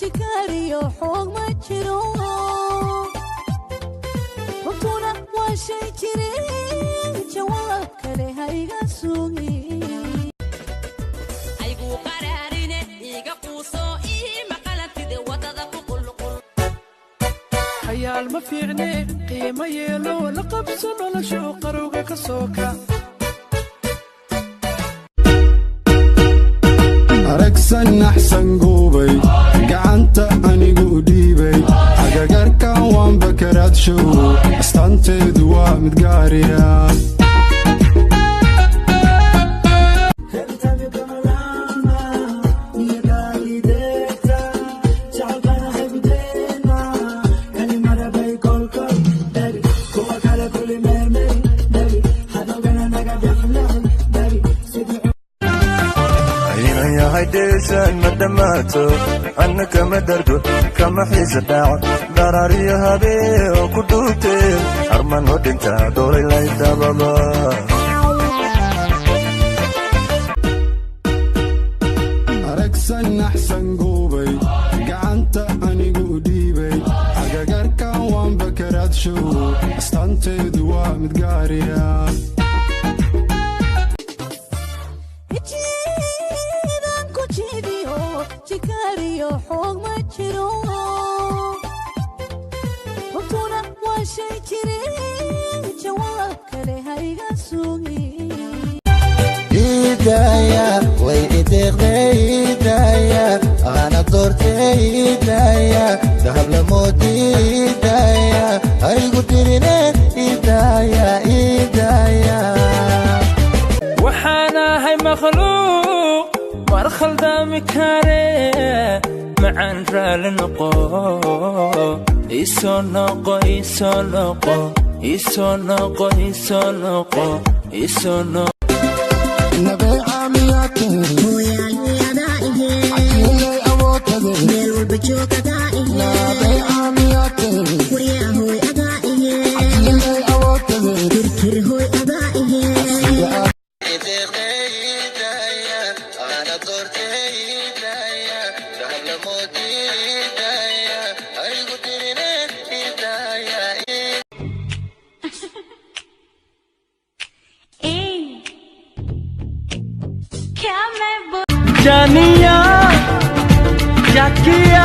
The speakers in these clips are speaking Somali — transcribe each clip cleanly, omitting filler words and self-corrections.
jikaariyo xoog ma jiro runtuna waa shay jirin jawaab kale hayga sugi aygu qaraarine iga quuso maqalantide wadada ku qulqul hayaal ma fiicne qiimo yeelo la qabso nolosha qarowga ka sooka aragsan axsan goobay gacanta anigu dhiibay agagarkan waan bakaraad show astaanteedu waa mid gaariya هيديسان مدماتو أنك مدرجو كما حيز داعو دراري هابي وكدوتي أرمان ودنتا دوري لايتا بابا أركسن أحسن قوبي قعنتا أنيقو ديبي أقاقركا وان بكرات شو أستانتي دوا متقاريا jikaariyo xoog ma jiro runtuna waa shay jirin jawaab kale hayga sugi idaya way ideeqdeydaya ana doorteydaya dahab la moodidaya haygu dirine idaya idaya waxaana hay makhluuq war khaldami kare معن رالنقو إسونقو إسونقو إسونقو إسونقو إسونقو نبي عمياتي ويا دائه عجيلي أوتدي ميل والبجوك دائه نبي عمياتي ويا هو أدائه عجيلي أوتدي كركر هو أدائه जानिया क्या किया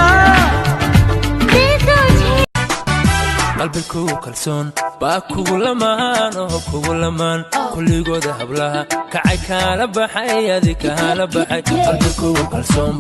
qalbigu kalsoon baa kugu lamaan oo kugu lamaan kulligooda hablaha kacay kala baxay adi kala baxay qalbigu kalsoon